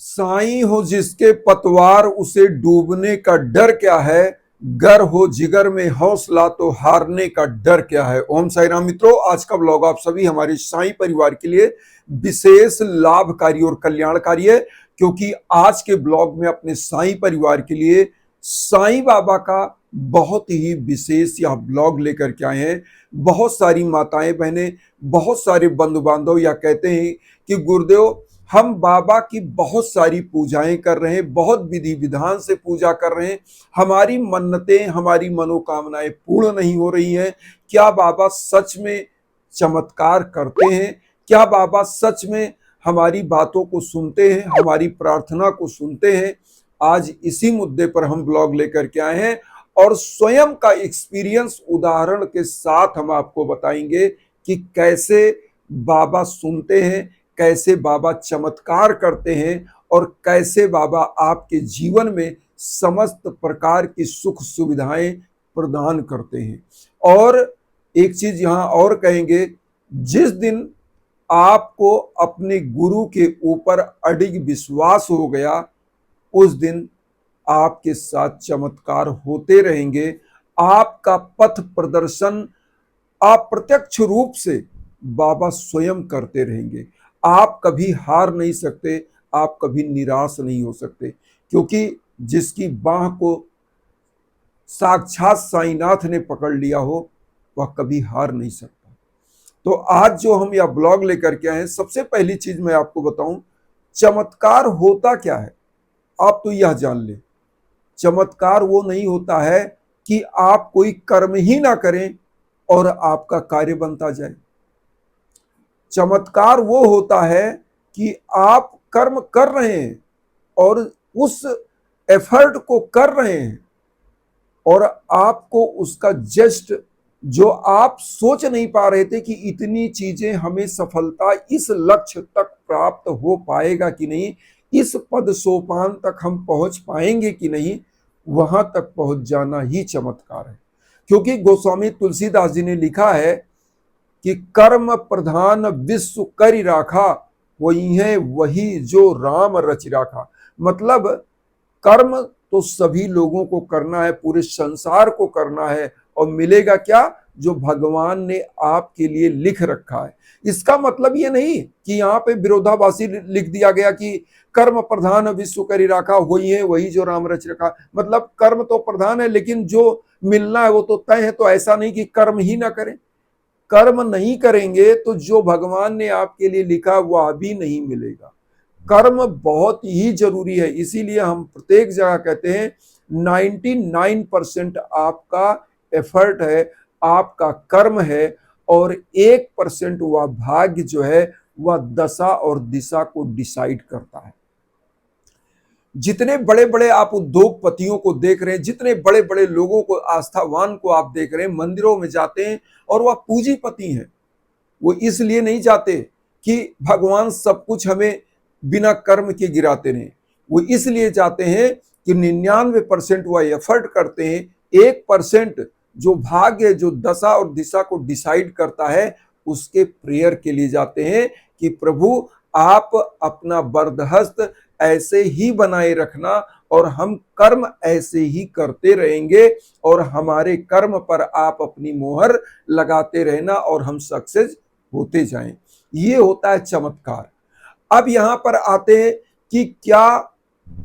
साईं हो जिसके पतवार उसे डूबने का डर क्या है। गर हो जिगर में हौसला तो हारने का डर क्या है। ओम साई राम मित्रों, आज का ब्लॉग आप सभी हमारे साईं परिवार के लिए विशेष लाभकारी और कल्याणकारी है, क्योंकि आज के ब्लॉग में अपने साईं परिवार के लिए साईं बाबा का बहुत ही विशेष यह ब्लॉग लेकर के आए हैं। बहुत सारी माताएं बहनें, बहुत सारे बंधु बांधव यह कहते हैं कि गुरुदेव, हम बाबा की बहुत सारी पूजाएं कर रहे हैं, बहुत विधि विधान से पूजा कर रहे हैं, हमारी मन्नतें, हमारी मनोकामनाएं पूर्ण नहीं हो रही हैं। क्या बाबा सच में चमत्कार करते हैं? क्या बाबा सच में हमारी बातों को सुनते हैं, हमारी प्रार्थना को सुनते हैं? आज इसी मुद्दे पर हम ब्लॉग लेकर के आए हैं और स्वयं का एक्सपीरियंस उदाहरण के साथ हम आपको बताएंगे कि कैसे बाबा सुनते हैं, कैसे बाबा चमत्कार करते हैं और कैसे बाबा आपके जीवन में समस्त प्रकार की सुख सुविधाएं प्रदान करते हैं। और एक चीज यहां और कहेंगे, जिस दिन आपको अपने गुरु के ऊपर अडिग विश्वास हो गया, उस दिन आपके साथ चमत्कार होते रहेंगे। आपका पथ प्रदर्शन अप्रत्यक्ष रूप से बाबा स्वयं करते रहेंगे। आप कभी हार नहीं सकते, आप कभी निराश नहीं हो सकते, क्योंकि जिसकी बाह को साक्षात साईनाथ ने पकड़ लिया हो, वह कभी हार नहीं सकता। तो आज जो हम यह ब्लॉग लेकर के आए हैं, सबसे पहली चीज मैं आपको बताऊं, चमत्कार होता क्या है आप तो यह जान ले। चमत्कार वो नहीं होता है कि आप कोई कर्म ही ना करें और आपका कार्य बनता जाए। चमत्कार वो होता है कि आप कर्म कर रहे हैं और उस एफर्ट को कर रहे हैं और आपको उसका जस्ट जो आप सोच नहीं पा रहे थे कि इतनी चीजें हमें सफलता इस लक्ष्य तक प्राप्त हो पाएगा कि नहीं, इस पद सोपान तक हम पहुंच पाएंगे कि नहीं, वहां तक पहुंच जाना ही चमत्कार है। क्योंकि गोस्वामी तुलसीदास जी ने लिखा है कि कर्म प्रधान विश्व करि राखा, वही है वही जो राम रचि राखा। मतलब कर्म तो सभी लोगों को करना है, पूरे संसार को करना है, और मिलेगा क्या? जो भगवान ने आपके लिए लिख रखा है। इसका मतलब ये नहीं कि यहाँ पे विरोधाभासी लिख दिया गया कि कर्म प्रधान विश्व करि राखा, वही है वही जो राम रच रखा। मतलब कर्म तो प्रधान है, लेकिन जो मिलना है वो तो तय है। तो ऐसा नहीं कि कर्म ही ना करें। कर्म नहीं करेंगे तो जो भगवान ने आपके लिए लिखा वह भी नहीं मिलेगा। कर्म बहुत ही जरूरी है। इसीलिए हम प्रत्येक जगह कहते हैं 99% आपका एफर्ट है, आपका कर्म है, और 1% वह भाग्य जो है वह दशा और दिशा को डिसाइड करता है। जितने बड़े बड़े आप उद्योगपतियों को देख रहे हैं, जितने बड़े बड़े लोगों को, आस्थावान को आप देख रहे हैं, मंदिरों में जाते हैं और वह पूंजीपति हैं। वो इसलिए नहीं चाहते कि भगवान सब कुछ हमें बिना कर्म के गिराते रहे। वो इसलिए चाहते हैं कि 99% वह एफर्ट करते हैं, 1% जो भाग्य, जो दशा और दिशा को डिसाइड करता है, उसके प्रेयर के लिए जाते हैं कि प्रभु आप अपना बरदहस्त ऐसे ही बनाए रखना और हम कर्म ऐसे ही करते रहेंगे और हमारे कर्म पर आप अपनी मोहर लगाते रहना और हम सक्सेस होते जाएं। ये होता है चमत्कार। अब यहां पर आते हैं कि क्या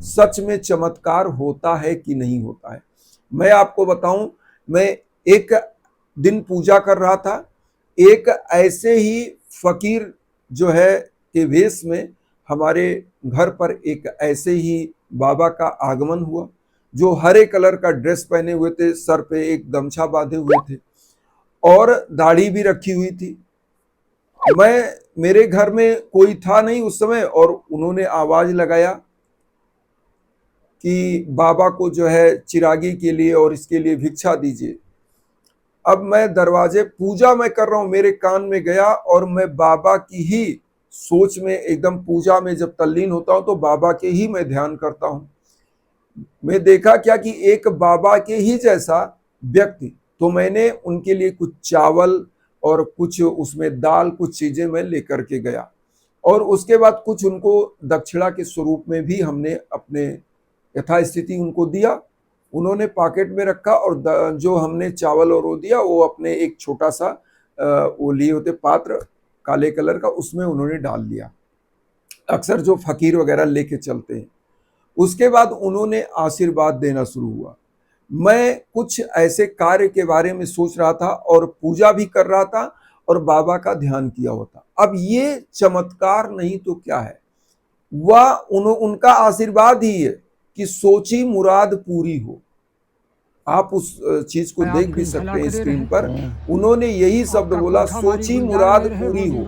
सच में चमत्कार होता है कि नहीं होता है। मैं आपको बताऊं, मैं एक दिन पूजा कर रहा था, एक ऐसे ही फकीर जो है के वेश में हमारे घर पर एक ऐसे ही बाबा का आगमन हुआ, जो हरे कलर का ड्रेस पहने हुए थे, सर पे एक गमछा बांधे हुए थे और दाढ़ी भी रखी हुई थी। मेरे घर में कोई था नहीं उस समय, और उन्होंने आवाज लगाया कि बाबा को जो है चिरागी के लिए और इसके लिए भिक्षा दीजिए। अब मैं दरवाजे, पूजा मैं कर रहा हूं, मेरे कान में गया और मैं बाबा की ही सोच में, एकदम पूजा में जब तल्लीन होता हूं तो बाबा के ही मैं ध्यान करता हूं। मैं देखा क्या कि एक बाबा के ही जैसा व्यक्ति, तो मैंने उनके लिए कुछ चावल और कुछ उसमें दाल, कुछ चीजें मैं लेकर के गया। और उसके बाद कुछ उनको दक्षिणा के स्वरूप में भी हमने अपने यथास्थिति उनको दिया। उन्होंने पॉकेट में रखा और जो हमने चावल और वो दिया वो अपने एक छोटा सा वो लिए होते पात्र काले कलर का, उसमें उन्होंने डाल दिया, अक्सर जो फकीर वगैरह लेके चलते हैं। उसके बाद उन्होंने आशीर्वाद देना शुरू हुआ। मैं कुछ ऐसे कार्य के बारे में सोच रहा था और पूजा भी कर रहा था और बाबा का ध्यान किया होता। अब ये चमत्कार नहीं तो क्या है, वह उनका आशीर्वाद ही है कि सोची मुराद पूरी हो। आप उस चीज को देख भी सकते हैं स्क्रीन पर। उन्होंने यही शब्द बोला, सोची मुराद पूरी हो।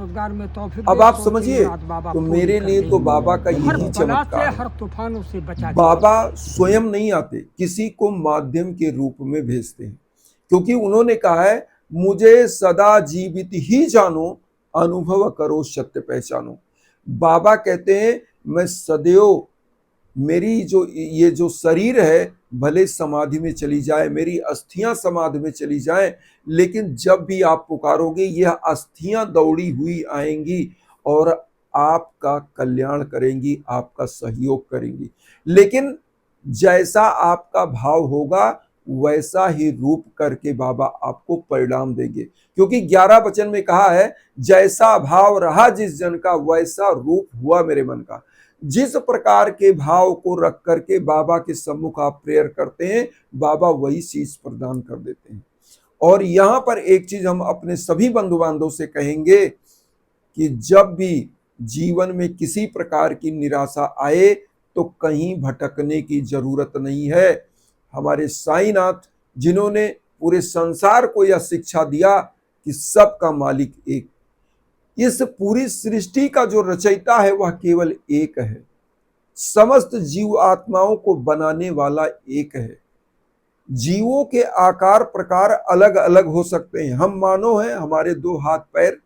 अब आप समझिए, तो मेरे लिए तो बाबा का यही चमत्कार है। बाबा स्वयं नहीं आते, किसी को माध्यम के रूप में भेजते हैं, क्योंकि उन्होंने कहा है मुझे सदा जीवित ही जानो, अनुभव करो सत्य पहचानो। बाबा कहते हैं मैं सदैव, मेरी जो ये जो शरीर है भले समाधि में चली जाए, मेरी अस्थियां समाधि में चली जाए, लेकिन जब भी आप पुकारोगे यह अस्थियां दौड़ी हुई आएंगी और आपका कल्याण करेंगी, आपका सहयोग करेंगी। लेकिन जैसा आपका भाव होगा वैसा ही रूप करके बाबा आपको परिणाम देंगे, क्योंकि 11 वचन में कहा है जैसा भाव रहा जिस जन का वैसा रूप हुआ मेरे मन का। जिस प्रकार के भाव को रख करके बाबा के सम्मुख आप प्रेयर करते हैं, बाबा वही चीज प्रदान कर देते हैं। और यहां पर एक चीज हम अपने सभी बंधु बांधवों से कहेंगे कि जब भी जीवन में किसी प्रकार की निराशा आए तो कहीं भटकने की जरूरत नहीं है। हमारे साईनाथ जिन्होंने पूरे संसार को यह शिक्षा दिया कि सबका मालिक एक, इस पूरी सृष्टि का जो रचयिता है वह केवल एक है, समस्त जीव आत्माओं को बनाने वाला एक है। जीवों के आकार प्रकार अलग अलग हो सकते हैं, हम मानव हैं, हमारे 2 हाथ पैर,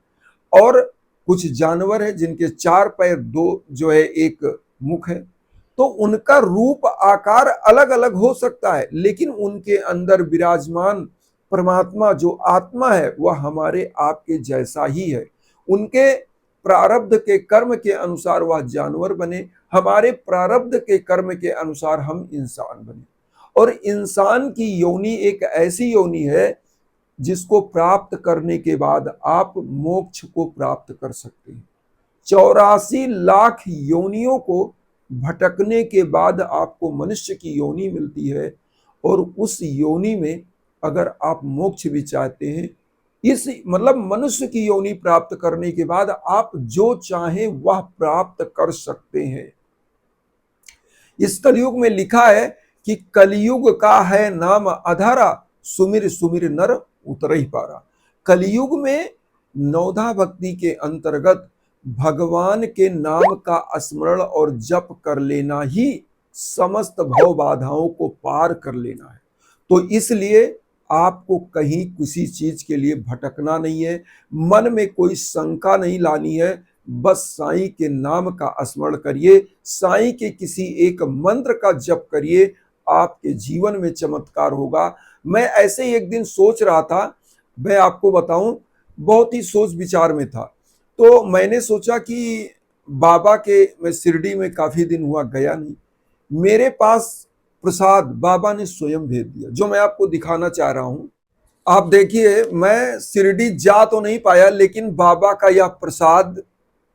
और कुछ जानवर हैं जिनके 4 पैर 2 जो है एक मुख है, तो उनका रूप आकार अलग अलग हो सकता है, लेकिन उनके अंदर विराजमान परमात्मा जो आत्मा है वह हमारे आपके जैसा ही है। उनके प्रारब्ध के कर्म के अनुसार वह जानवर बने, हमारे प्रारब्ध के कर्म के अनुसार हम इंसान बने। और इंसान की योनि एक ऐसी योनि है जिसको प्राप्त करने के बाद आप मोक्ष को प्राप्त कर सकते हैं। 84 लाख योनियों को भटकने के बाद आपको मनुष्य की योनि मिलती है, और उस योनि में अगर आप मोक्ष भी चाहते हैं, इस मतलब मनुष्य की योनि प्राप्त करने के बाद आप जो चाहें वह प्राप्त कर सकते हैं। इस कलयुग में लिखा है कि कलयुग का है नाम अधारा, सुमिर सुमिर नर उतर ही पारा। कलयुग में नौधा भक्ति के अंतर्गत भगवान के नाम का स्मरण और जप कर लेना ही समस्त भव बाधाओं को पार कर लेना है। तो इसलिए आपको कहीं किसी चीज के लिए भटकना नहीं है, मन में कोई शंका नहीं लानी है, बस साईं के नाम का स्मरण करिए, साईं के किसी एक मंत्र का जप करिए, आपके जीवन में चमत्कार होगा। मैं ऐसे ही एक दिन सोच रहा था, मैं आपको बताऊं, बहुत ही सोच विचार में था, तो मैंने सोचा कि बाबा के, मैं शिरडी में काफी दिन हुआ गया नहीं, मेरे पास प्रसाद बाबा ने स्वयं भेज दिया जो मैं आपको दिखाना चाह रहा हूं। आप देखिए, मैं शिरडी जा तो नहीं पाया, लेकिन बाबा का यह प्रसाद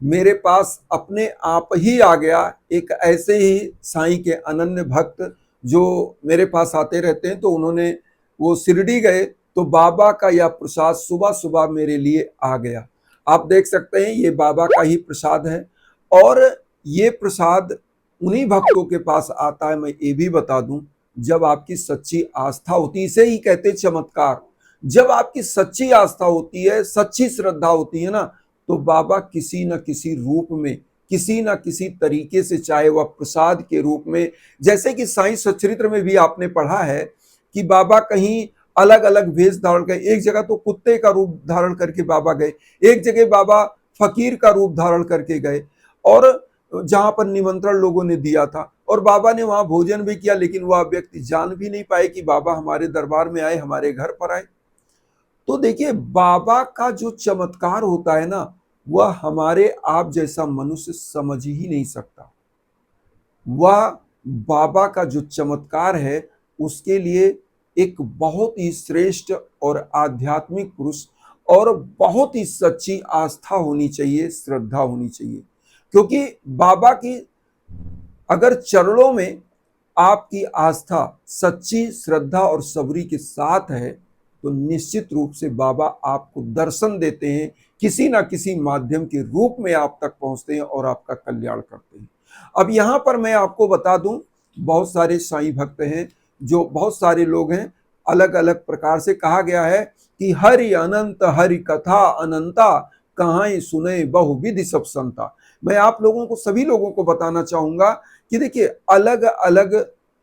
मेरे पास अपने आप ही आ गया। एक ऐसे ही साईं के अनन्य भक्त जो मेरे पास आते रहते हैं, तो उन्होंने, वो शिरडी गए तो बाबा का यह प्रसाद सुबह सुबह मेरे लिए आ गया। आप देख सकते हैं ये बाबा का ही प्रसाद है, और ये प्रसाद उन्हीं भक्तों के पास आता है। मैं ये भी बता दूं, जब आपकी सच्ची आस्था होती, इसे ही कहते चमत्कार, जब आपकी सच्ची आस्था होती है, सच्ची श्रद्धा होती है ना, तो बाबा किसी न किसी रूप में, किसी न किसी तरीके से, चाहे वह प्रसाद के रूप में, जैसे कि साईं सच्चरित्र में भी आपने पढ़ा है कि बाबा कहीं अलग अलग वेश धारण कर, एक जगह तो कुत्ते का रूप धारण करके बाबा गए, एक जगह बाबा फकीर का रूप धारण करके गए, और जहां पर निमंत्रण लोगों ने दिया था और बाबा ने वहां भोजन भी किया, लेकिन वह व्यक्ति जान भी नहीं पाए कि बाबा हमारे दरबार में आए, हमारे घर पर आए। तो देखिए, बाबा का जो चमत्कार होता है ना, वह हमारे आप जैसा मनुष्य समझ ही नहीं सकता। वह बाबा का जो चमत्कार है उसके लिए एक बहुत ही श्रेष्ठ और आध्यात्मिक पुरुष और बहुत ही सच्ची आस्था होनी चाहिए, श्रद्धा होनी चाहिए। क्योंकि बाबा की अगर चरणों में आपकी आस्था सच्ची श्रद्धा और सबरी के साथ है तो निश्चित रूप से बाबा आपको दर्शन देते हैं, किसी ना किसी माध्यम के रूप में आप तक पहुंचते हैं और आपका कल्याण करते हैं। अब यहां पर मैं आपको बता दूं, बहुत सारे साईं भक्त हैं, जो बहुत सारे लोग हैं, अलग अलग प्रकार से कहा गया है कि हरि अनंत हरि कथा अनंता, कहां सुने बहुविधि सब संता। मैं आप लोगों को, सभी लोगों को बताना चाहूंगा कि देखिए, अलग अलग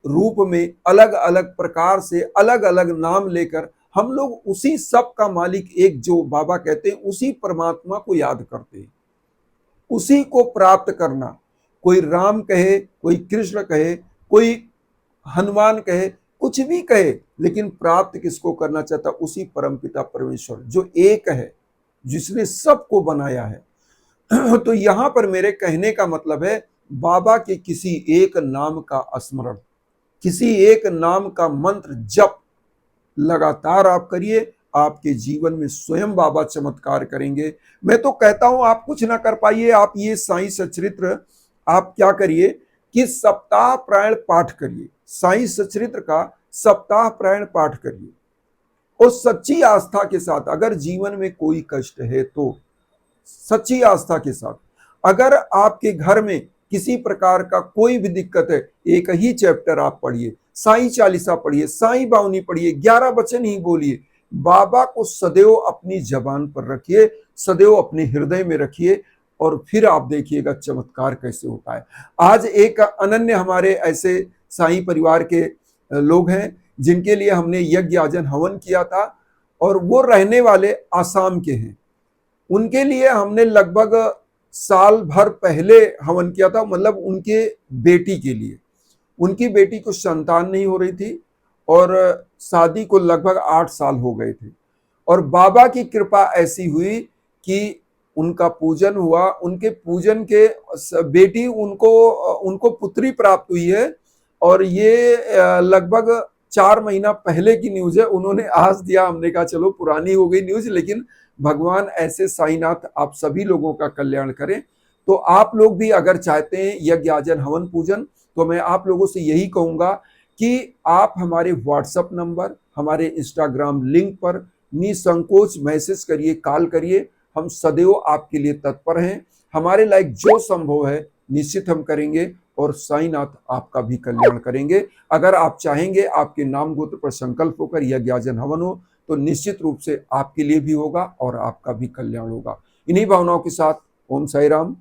रूप में, अलग अलग प्रकार से, अलग अलग नाम लेकर हम लोग उसी सब का मालिक एक जो बाबा कहते हैं उसी परमात्मा को याद करते हैं, उसी को प्राप्त करना। कोई राम कहे, कोई कृष्ण कहे, कोई हनुमान कहे, कुछ भी कहे, लेकिन प्राप्त किसको करना चाहता? उसी परमपिता परमेश्वर जो एक है, जिसने सबको बनाया है। तो यहां पर मेरे कहने का मतलब है, बाबा के किसी एक नाम का स्मरण, किसी एक नाम का मंत्र जप लगातार आप करिए, आपके जीवन में स्वयं बाबा चमत्कार करेंगे। मैं तो कहता हूं, आप कुछ ना कर पाइए, आप ये साईं सचरित्र आप क्या करिए कि सप्ताह प्रायण पाठ करिए, साईं सचरित्र का सप्ताह प्रायण पाठ करिए और सच्ची आस्था के साथ। अगर जीवन में कोई कष्ट है तो सच्ची आस्था के साथ, अगर आपके घर में किसी प्रकार का कोई भी दिक्कत है, एक ही चैप्टर आप पढ़िए, साईं चालीसा पढ़िए, साईं बावनी पढ़िए, 11 वचन ही बोलिए, बाबा को सदैव अपनी जबान पर रखिए, सदैव अपने हृदय में रखिए और फिर आप देखिएगा चमत्कार कैसे होता है। आज एक अनन्य हमारे ऐसे साईं परिवार के लोग हैं जिनके लिए हमने यज्ञ आजन हवन किया था और वो रहने वाले आसाम के हैं। उनके लिए हमने लगभग साल भर पहले हवन किया था, मतलब उनके बेटी के लिए। उनकी बेटी को संतान नहीं हो रही थी और शादी को लगभग 8 साल हो गए थे और बाबा की कृपा ऐसी हुई कि उनका पूजन हुआ। उनके पूजन के बेटी उनको पुत्री प्राप्त हुई है और ये लगभग 4 महीना पहले की न्यूज है। उन्होंने आज दिया, हमने कहा चलो पुरानी हो गई न्यूज, लेकिन भगवान ऐसे साईनाथ आप सभी लोगों का कल्याण करें। तो आप लोग भी अगर चाहते हैं यज्ञ आजन हवन पूजन, तो मैं आप लोगों से यही कहूंगा कि आप हमारे व्हाट्सएप नंबर, हमारे इंस्टाग्राम लिंक पर निसंकोच मैसेज करिए, कॉल करिए। हम सदैव आपके लिए तत्पर हैं। हमारे लायक जो संभव है निश्चित हम करेंगे और साईनाथ आपका भी कल्याण करेंगे। अगर आप चाहेंगे आपके नाम गोत्र पर संकल्प होकर यज्ञ आजन हवन हो तो निश्चित रूप से आपके लिए भी होगा और आपका भी कल्याण होगा। इन्हीं भावनाओं के साथ ओम साई राम।